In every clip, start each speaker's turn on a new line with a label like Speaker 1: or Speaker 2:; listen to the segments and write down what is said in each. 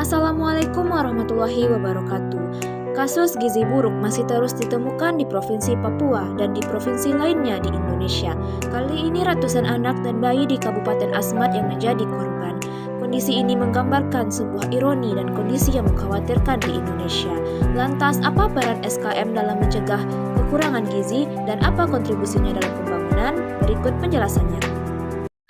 Speaker 1: Assalamualaikum warahmatullahi wabarakatuh. Kasus gizi buruk masih terus ditemukan di Provinsi Papua dan di provinsi lainnya di Indonesia. Kali ini ratusan anak dan bayi di Kabupaten Asmat yang menjadi korban. Kondisi ini menggambarkan sebuah ironi dan kondisi yang mengkhawatirkan di Indonesia. Lantas, apa peran SKM dalam mencegah kekurangan gizi dan apa kontribusinya dalam pembangunan? Berikut penjelasannya.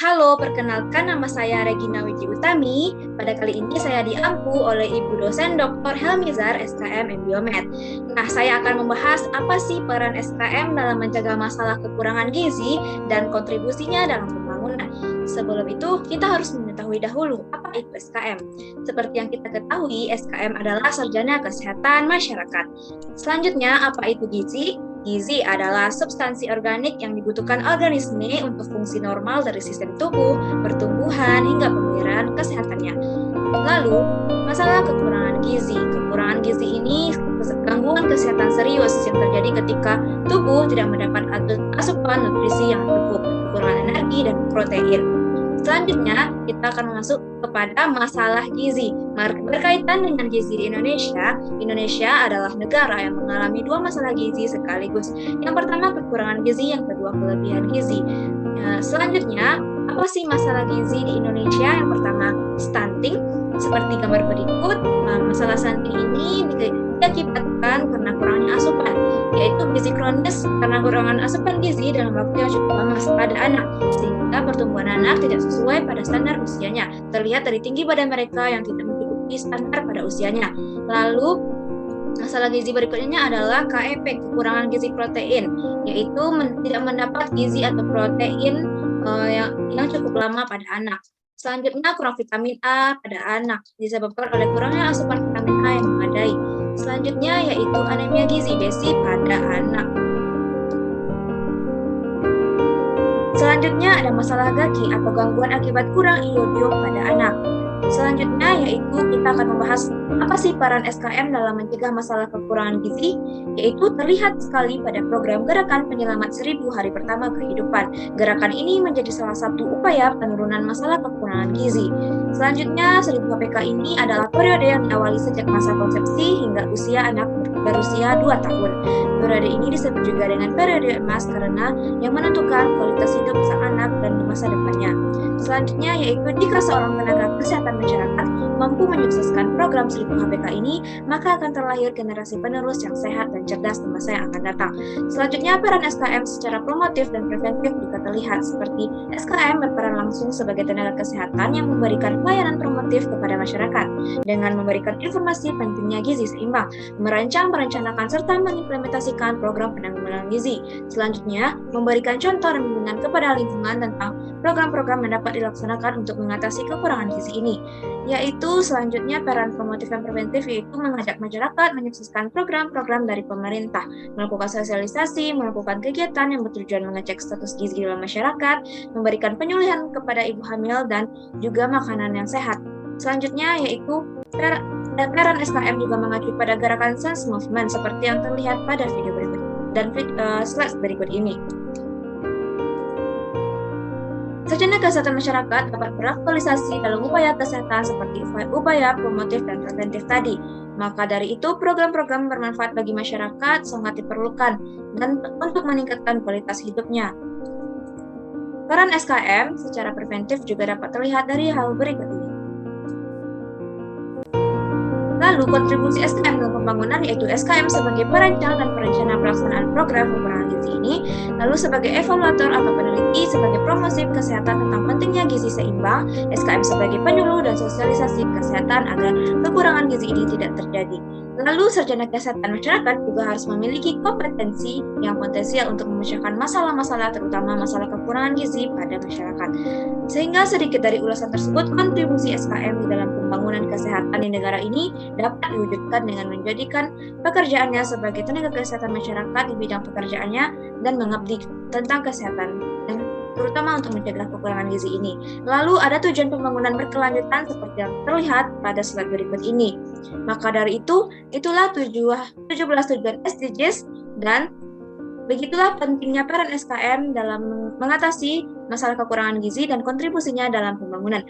Speaker 2: Halo, perkenalkan nama saya Regina Wiji Utami. Pada kali ini saya diampu oleh Ibu dosen Dr. Helmizar, SKM and Biomed. Nah, saya akan membahas apa sih peran SKM dalam mencegah masalah kekurangan gizi dan kontribusinya dalam pembangunan. Sebelum itu, kita harus mengetahui dahulu apa itu SKM. Seperti yang kita ketahui, SKM adalah sarjana kesehatan masyarakat. Selanjutnya, apa itu gizi? Gizi adalah substansi organik yang dibutuhkan organisme untuk fungsi normal dari sistem tubuh, pertumbuhan, hingga pemeliharaan kesehatannya. Lalu, masalah kekurangan gizi. Kekurangan gizi ini gangguan kesehatan serius yang terjadi ketika tubuh tidak mendapat asupan nutrisi yang cukup, kekurangan energi dan protein. Selanjutnya, kita akan masuk kepada masalah gizi. Berkaitan dengan gizi di Indonesia, Indonesia adalah negara yang mengalami dua masalah gizi sekaligus. Yang pertama, kekurangan gizi, yang kedua, kelebihan gizi. Selanjutnya, apa sih masalah gizi di Indonesia? Yang pertama, stunting, seperti gambar berikut. Masalah stunting ini diakibatkan karena kurangnya asupan, yaitu gizi kronis karena kurangan asupan gizi dalam waktu yang cukup lama pada anak, sehingga pertumbuhan anak tidak sesuai pada standar usianya, terlihat dari tinggi badan mereka yang tidak mencukupi standar pada usianya. Lalu, masalah gizi berikutnya adalah KEP, kekurangan gizi protein, yaitu tidak mendapat gizi atau protein yang cukup lama pada anak. Selanjutnya, kurang vitamin A pada anak, disebabkan oleh kurangnya asupan vitamin A yang memadai. Selanjutnya yaitu anemia gizi besi pada anak. Selanjutnya ada masalah gaki atau gangguan akibat kurang iodium pada anak. Selanjutnya yaitu kita akan membahas apa sih peran SKM dalam mencegah masalah kekurangan gizi, yaitu terlihat sekali pada program Gerakan Penyelamat 1000 Hari Pertama Kehidupan. Gerakan ini menjadi salah satu upaya penurunan masalah kekurangan gizi. Selanjutnya, 1000 HPK ini adalah periode yang diawali sejak masa konsepsi hingga usia anak berusia 2 tahun. Periode ini disebut juga dengan periode emas karena yang menentukan kualitas hidup sang anak dan di masa depannya. Selanjutnya yaitu jika seorang tenaga kesehatan masyarakat mampu menyukseskan program 1000 HPK ini, maka akan terlahir generasi penerus yang sehat dan cerdas di masa yang akan datang. Selanjutnya, peran SKM secara promotif dan preventif juga terlihat, seperti SKM berperan langsung sebagai tenaga kesehatan yang memberikan pelayanan promotif kepada masyarakat dengan memberikan informasi pentingnya gizi seimbang, merancang, merencanakan, serta mengimplementasikan program penanggulangan gizi. Selanjutnya, memberikan contoh dan bimbingan kepada lingkungan tentang program-program yang dapat dilaksanakan untuk mengatasi kekurangan gizi ini. Yaitu selanjutnya peran promotif dan preventif, yaitu mengajak masyarakat menyukseskan program-program dari pemerintah, melakukan sosialisasi, melakukan kegiatan yang bertujuan mengecek status gizi dalam masyarakat, memberikan penyuluhan kepada ibu hamil dan juga makanan yang sehat. Selanjutnya yaitu peran SKM juga mengacu pada gerakan Sense Movement seperti yang terlihat pada video berikut dan slide berikut ini. Sarjana kesehatan masyarakat dapat beraktualisasi dalam upaya kesehatan seperti upaya promotif dan preventif tadi. Maka dari itu, program-program bermanfaat bagi masyarakat sangat diperlukan dan untuk meningkatkan kualitas hidupnya. Peran SKM secara preventif juga dapat terlihat dari hal berikut ini. Lalu, kontribusi SKM dalam pembangunan yaitu SKM sebagai perancang dan perencana pelaksanaan program kekurangan gizi ini, lalu sebagai evaluator atau peneliti sebagai promosi kesehatan tentang pentingnya gizi seimbang, SKM sebagai penyuluh dan sosialisasi kesehatan agar kekurangan gizi ini tidak terjadi. Lalu, sarjana kesehatan masyarakat juga harus memiliki kompetensi yang potensial untuk memecahkan masalah-masalah, terutama masalah kekurangan gizi pada masyarakat. Sehingga sedikit dari ulasan tersebut, kontribusi SKM di dalam pembangunan kesehatan di negara ini dapat diwujudkan dengan menjadikan pekerjaannya sebagai tenaga kesehatan masyarakat di bidang pekerjaannya dan mengabdi tentang kesehatan, dan terutama untuk mencegah kekurangan gizi ini. Lalu ada tujuan pembangunan berkelanjutan seperti yang terlihat pada slide berikut ini. Maka dari itu, itulah 17 tujuan SDGs dan begitulah pentingnya peran SKM dalam mengatasi masalah kekurangan gizi dan kontribusinya dalam pembangunan.